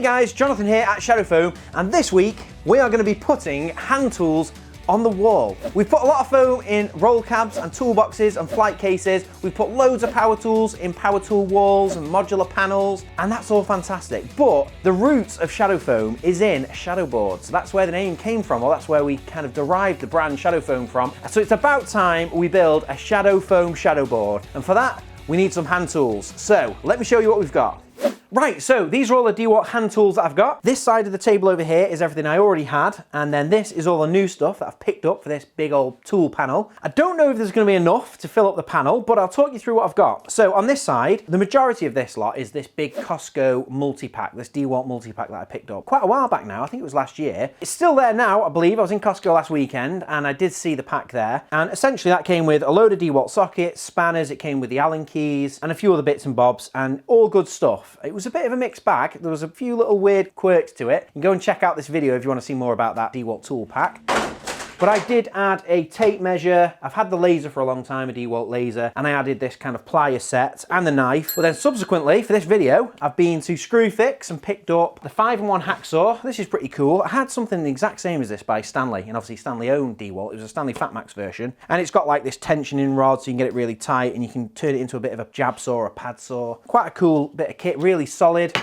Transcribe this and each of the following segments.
guys, Jonathan here at Shadow Foam, and this week we are going to be putting hand tools on the wall. We've put a lot of foam in roll cabs and toolboxes and flight cases. We've put loads of power tools in power tool walls and modular panels, and that's all fantastic. But the roots of Shadow Foam is in shadow boards. That's where the name came from, or that's where we kind of derived the brand Shadow Foam from. So it's about time we build a Shadow Foam shadow board, and for that we need some hand tools. So let me show you what we've got. Right, so these are all the DeWalt hand tools that I've got. This side of the table over here is everything I already had, and then this is all the new stuff that I've picked up for this big old tool panel. I don't know if there's going to be enough to fill up the panel, but I'll talk you through what I've got. So on this side, the majority of this lot is this big Costco multi-pack, this DeWalt multi-pack that I picked up quite a while back now. I think it was last year. It's still there now, I believe. I was in Costco last weekend and I did see the pack there. And essentially that came with a load of DeWalt sockets, spanners, it came with the Allen keys and a few other bits and bobs, and all good stuff. It was a bit of a mixed bag. There was a few little weird quirks to it. You can go and check out this video if you want to see more about that DeWalt tool pack. But I did add a tape measure. I've had the laser for a long time, a DeWalt laser, and I added this kind of plier set and the knife. But then subsequently, for this video, I've been to Screwfix and picked up the 5-in-1 hacksaw. This is pretty cool. I had something the exact same as this by Stanley, and obviously Stanley owned DeWalt. It was a Stanley Fatmax version. And it's got like this tensioning rod so you can get it really tight and you can turn it into a bit of a jab saw or a pad saw. Quite a cool bit of kit, really solid.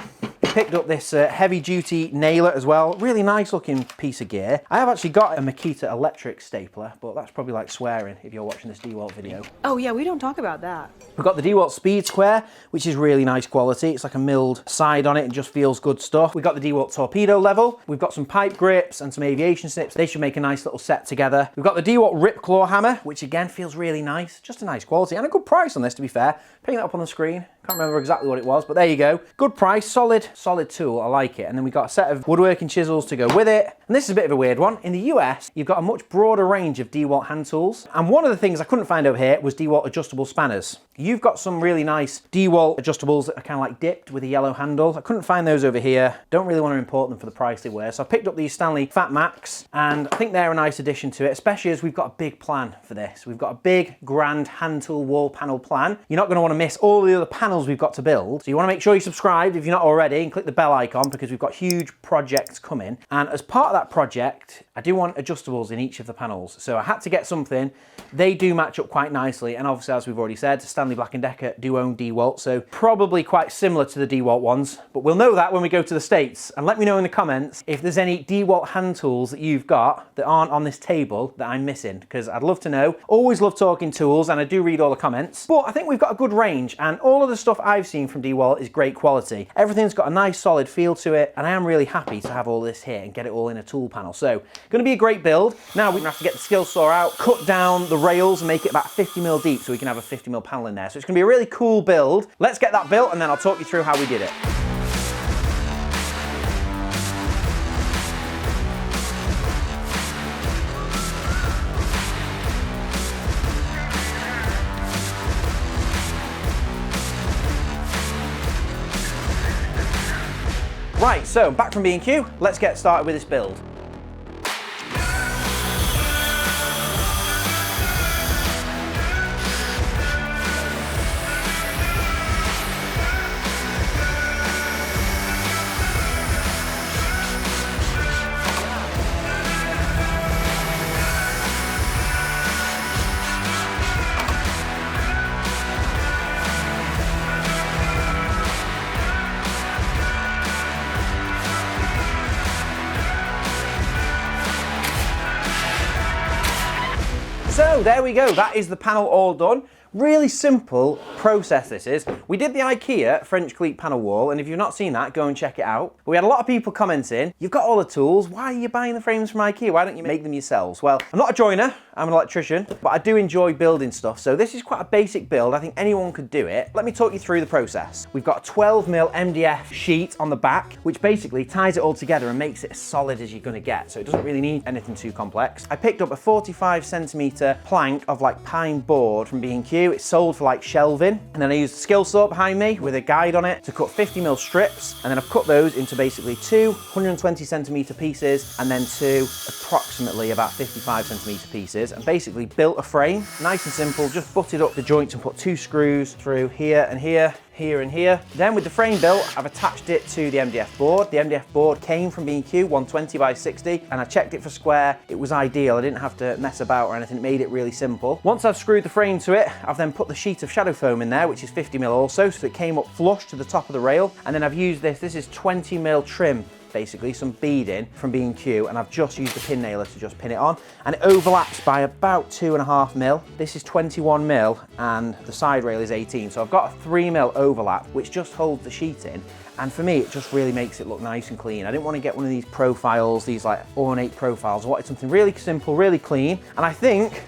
Picked up this heavy duty nailer as well. Really nice looking piece of gear. I have actually got a Makita electric stapler, but that's probably like swearing if you're watching this DeWalt video. Oh yeah, we don't talk about that. We've got the DeWalt Speed Square, which is really nice quality. It's like a milled side on it and just feels good stuff. We've got the DeWalt Torpedo level. We've got some pipe grips and some aviation snips. They should make a nice little set together. We've got the DeWalt Rip Claw hammer, which again feels really nice. Just a nice quality and a good price on this, to be fair. Putting that up on the screen. Can't remember exactly what it was, but there you go. Good price, solid tool, I like it. And then we've got a set of woodworking chisels to go with it. And this is a bit of a weird one. In the US, you've got a much broader range of DeWalt hand tools. And one of the things I couldn't find over here was DeWalt adjustable spanners. You've got some really nice DeWalt adjustables that are kind of like dipped with a yellow handle. I couldn't find those over here. Don't really want to import them for the price they were. So I picked up these Stanley Fatmax, and I think they're a nice addition to it, especially as we've got a big plan for this. We've got a big, grand hand tool wall panel plan. You're not going to want to miss all the other panels we've got to build. So you want to make sure you're subscribed if you're not already and click the bell icon, because we've got huge projects coming. And as part of that project, I do want adjustables in each of the panels. So I had to get something. They do match up quite nicely. And obviously, as we've already said, Stanley Black & Decker do own DeWalt. So probably quite similar to the DeWalt ones. But we'll know that when we go to the States. And let me know in the comments if there's any DeWalt hand tools that you've got that aren't on this table that I'm missing, because I'd love to know. Always love talking tools, and I do read all the comments. But I think we've got a good range, and all of the stuff I've seen from DeWalt is great quality. Everything's got a nice solid feel to it, and I am really happy to have all this here and get it all in a tool panel. So going to be a great build. Now we're going to have to get the skill saw out, cut down the rails and make it about 50mm deep so we can have a 50mm panel in there. So it's going to be a really cool build. Let's get that built and then I'll talk you through how we did it. Right, so back from B&Q, let's get started with this build. So there we go, that is the panel all done. Really simple process this is. We did the IKEA French cleat panel wall, and if you've not seen that, go and check it out. We had a lot of people commenting, you've got all the tools, why are you buying the frames from IKEA? Why don't you make them yourselves? Well, I'm not a joiner, I'm an electrician, but I do enjoy building stuff. So this is quite a basic build. I think anyone could do it. Let me talk you through the process. We've got a 12mm MDF sheet on the back, which basically ties it all together and makes it as solid as you're gonna get. So it doesn't really need anything too complex. I picked up a 45cm plank of like pine board from B&Q. It's sold for like shelving. And then I used a skill saw behind me with a guide on it to cut 50mm strips. And then I've cut those into basically two 120cm pieces and then two approximately about 55cm pieces. pieces and basically built a frame. Nice and simple, just butted up the joints and put 2 screws through here and here, here and here. Then with the frame built, I've attached it to the MDF board. The MDF board came from B&Q, 120 by 60, and I checked it for square. It was ideal. I didn't have to mess about or anything. It made it really simple. Once I've screwed the frame to it, I've then put the sheet of shadow foam in there, which is 50mm also, so it came up flush to the top of the rail. And then I've used this is 20mm trim, basically some beading from B&Q, and I've just used a pin nailer to just pin it on, and it overlaps by about 2.5mm. This is 21mm and the side rail is 18, so I've got a 3mm overlap which just holds the sheet in, and for me it just really makes it look nice and clean. I didn't want to get one of these profiles, these like ornate profiles. I wanted something really simple, really clean, and I think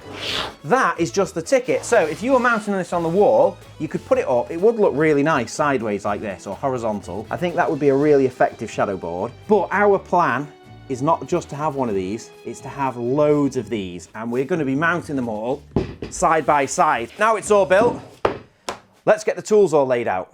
that is just the ticket. So if you were mounting this on the wall, you could put it up, it would look really nice sideways like this or horizontal. I think that would be a really effective shadow board. But our plan is not just to have one of these, it's to have loads of these, and we're going to be mounting them all side by side. Now it's all built, let's get the tools all laid out.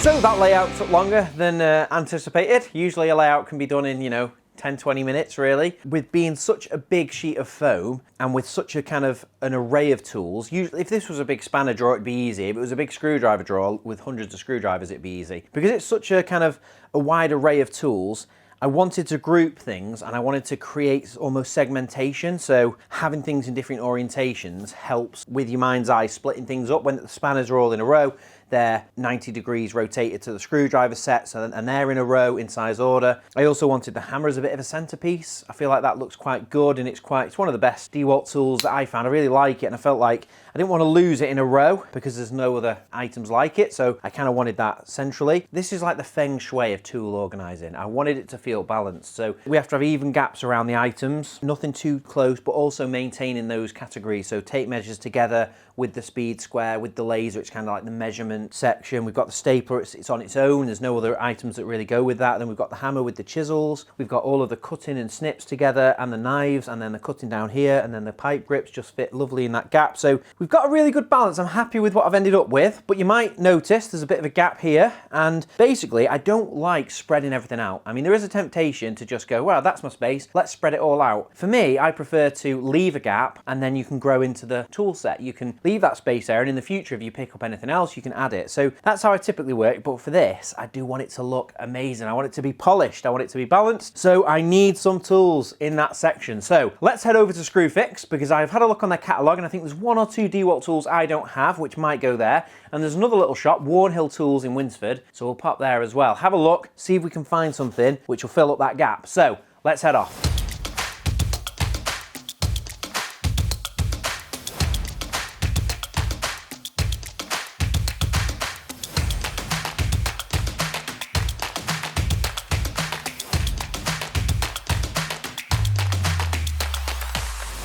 So that layout took longer than anticipated. Usually a layout can be done in, 10-20 minutes really. With being such a big sheet of foam and with such a kind of an array of tools, usually if this was a big spanner drawer it'd be easy. If it was a big screwdriver drawer with hundreds of screwdrivers it'd be easy. Because it's such a kind of a wide array of tools, I wanted to group things and I wanted to create almost segmentation. So having things in different orientations helps with your mind's eye splitting things up. When the spanners are all in a row, they're 90 degrees rotated to the screwdriver set, and they're in a row in size order. I also wanted the hammer as a bit of a centerpiece. I feel like that looks quite good, and it's one of the best DeWalt tools that I found. I really like it, and I felt like I didn't want to lose it in a row because there's no other items like it, so I kind of wanted that centrally. This is like the feng shui of tool organizing. I wanted it to feel balanced, so we have to have even gaps around the items, nothing too close, but also maintaining those categories. So tape measures together with the speed square, with the laser, it's kind of like the measurement section. We've got the stapler, it's on its own. There's no other items that really go with that. Then we've got the hammer with the chisels. We've got all of the cutting and snips together and the knives, and then the cutting down here, and then the pipe grips just fit lovely in that gap. So we've got a really good balance. I'm happy with what I've ended up with, but you might notice there's a bit of a gap here, and basically I don't like spreading everything out. I mean, there is a temptation to just go, well, that's my space, let's spread it all out. For me, I prefer to leave a gap and then you can grow into the tool set. You can leave that space there, and in the future if you pick up anything else you can add it. So that's how I typically work, but for this I do want it to look amazing. I want it to be polished, I want it to be balanced, so I need some tools in that section. So let's head over to Screwfix, because I've had a look on their catalogue and I think there's 1 or 2 DeWalt tools I don't have which might go there, and there's another little shop, Warnhill Tools in Winsford, so we'll pop there as well. Have a look, see if we can find something which will fill up that gap. So let's head off.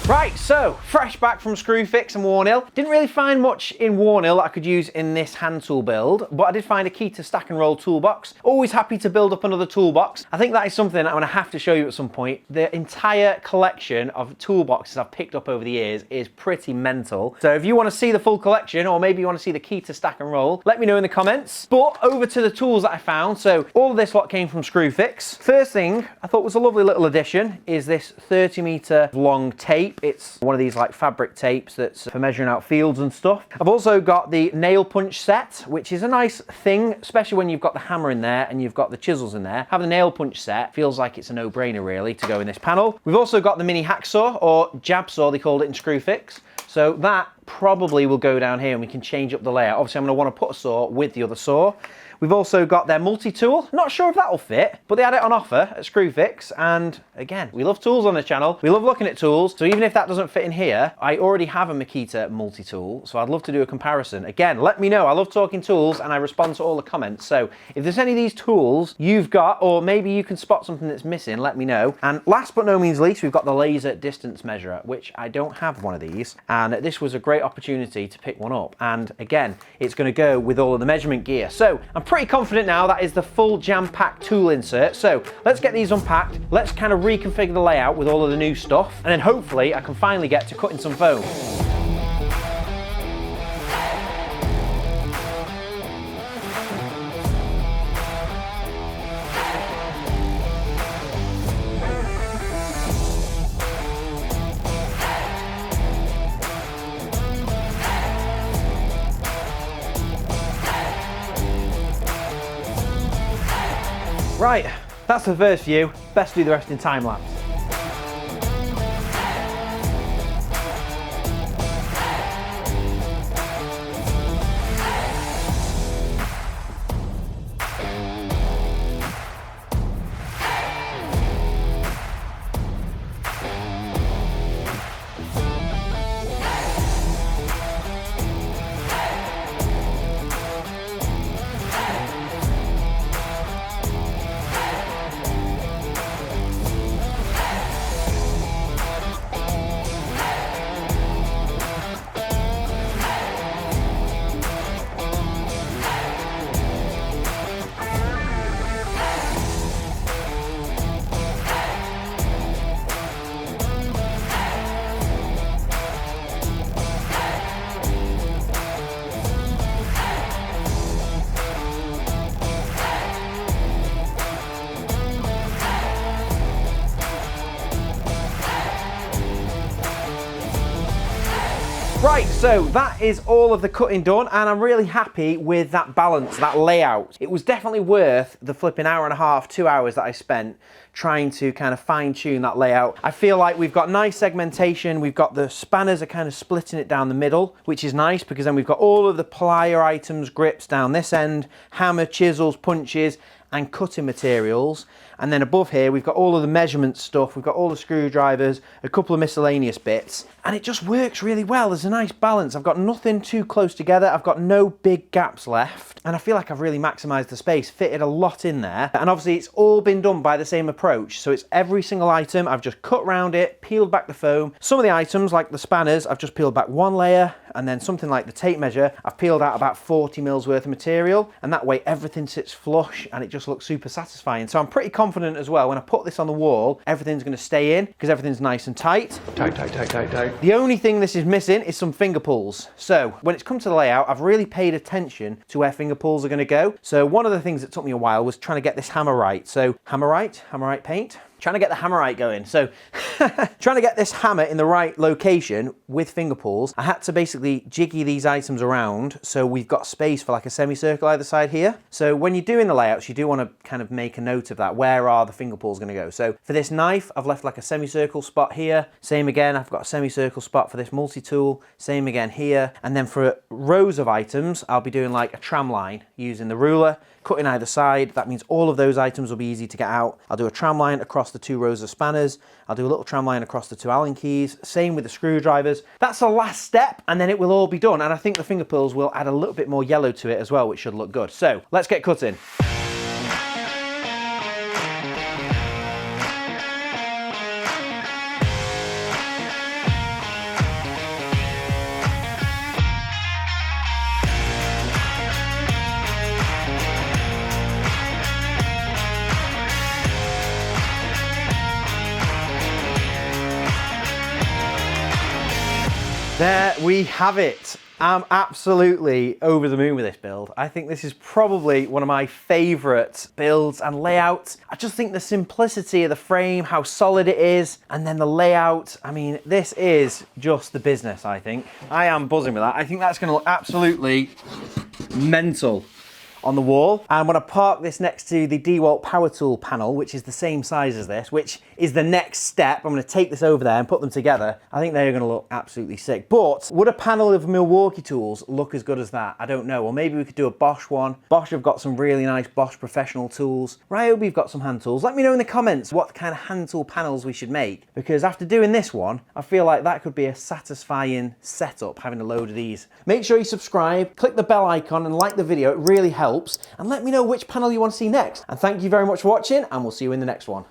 Right, so fresh back from Screwfix and Warnhill. Didn't really find much in Warnhill that I could use in this hand tool build, but I did find a key to stack and roll toolbox. Always happy to build up another toolbox. I think that is something I'm going to have to show you at some point. The entire collection of toolboxes I've picked up over the years is pretty mental. So if you want to see the full collection, or maybe you want to see the key to stack and roll, let me know in the comments. But over to the tools that I found. So all of this lot came from Screwfix. First thing I thought was a lovely little addition is this 30-meter long tape. It's one of these like fabric tapes that's for measuring out fields and stuff. I've also got the nail punch set, which is a nice thing, especially when you've got the hammer in there and you've got the chisels in there. Having the nail punch set feels like it's a no-brainer really to go in this panel. We've also got the mini hacksaw, or jab saw they called it in Screwfix. So that probably will go down here and we can change up the layout. Obviously I'm going to want to put a saw with the other saw. We've also got their multi-tool. Not sure if that'll fit, but they had it on offer at Screwfix. And again, we love tools on this channel. We love looking at tools. So even if that doesn't fit in here, I already have a Makita multi-tool. So I'd love to do a comparison. Again, let me know. I love talking tools and I respond to all the comments. So if there's any of these tools you've got, or maybe you can spot something that's missing, let me know. And last but no means least, we've got the laser distance measurer, which I don't have one of these. And this was a great opportunity to pick one up. And again, it's going to go with all of the measurement gear. So I'm pretty confident now that is the full jam-packed tool insert. So let's get these unpacked. Let's kind of reconfigure the layout with all of the new stuff. And then hopefully I can finally get to cutting some foam. Right, that's the first view. Best do the rest in time lapse. Right, so that is all of the cutting done, and I'm really happy with that balance, that layout. It was definitely worth the flipping hour and a half, 2 hours that I spent trying to kind of fine tune that layout. I feel like we've got nice segmentation. We've got the spanners are kind of splitting it down the middle, which is nice because then we've got all of the plier items, grips down this end, hammer, chisels, punches, and cutting materials. And then above here, we've got all of the measurement stuff. We've got all the screwdrivers, a couple of miscellaneous bits, and it just works really well. There's a nice balance. I've got nothing too close together. I've got no big gaps left. And I feel like I've really maximized the space, fitted a lot in there. And obviously it's all been done by the same approach. So it's every single item. I've just cut around it, peeled back the foam. Some of the items, like the spanners, I've just peeled back one layer. And then something like the tape measure, I've peeled out about 40 mils worth of material. And that way everything sits flush and it just looks super satisfying. So I'm pretty confident as well, when I put this on the wall, everything's gonna stay in because everything's nice and tight. Tight, tight, tight, tight, tight. The only thing this is missing is some finger pulls. So when it's come to the layout, I've really paid attention to where finger pulls are gonna go. So one of the things that took me a while was trying to get this hammer right. So hammerite paint. Trying to get the hammerite going. So trying to get this hammer in the right location with finger pulls, I had to basically jiggy these items around so we've got space for like a semicircle either side here. So when you're doing the layouts, you do want to kind of make a note of that. Where are the finger pulls going to go? So for this knife, I've left like a semicircle spot here. Same again, I've got a semicircle spot for this multi-tool. Same again here. And then for rows of items, I'll be doing like a tram line using the ruler, cutting either side. That means all of those items will be easy to get out. I'll do a tram line across the 2 rows of spanners. I'll do a little tram line across the 2 Allen keys. Same with the screwdrivers. That's the last step and then it will all be done. And I think the finger pulls will add a little bit more yellow to it as well, which should look good. So let's get cutting. There we have it. I'm absolutely over the moon with this build. I think this is probably one of my favorite builds and layouts. I just think the simplicity of the frame, how solid it is, and then the layout. I mean, this is just the business, I think. I am buzzing with that. I think that's gonna look absolutely mental on the wall. I'm going to park this next to the DeWalt power tool panel, which is the same size as this, which is the next step. I'm going to take this over there and put them together. I think they're going to look absolutely sick. But would a panel of Milwaukee tools look as good as that? I don't know. Or maybe we could do a Bosch one. Bosch have got some really nice Bosch professional tools. Ryobi've got some hand tools. Let me know in the comments what kind of hand tool panels we should make, because after doing this one, I feel like that could be a satisfying setup, having a load of these. Make sure you subscribe, click the bell icon and like the video. It really helps. And let me know which panel you want to see next. And thank you very much for watching, and we'll see you in the next one.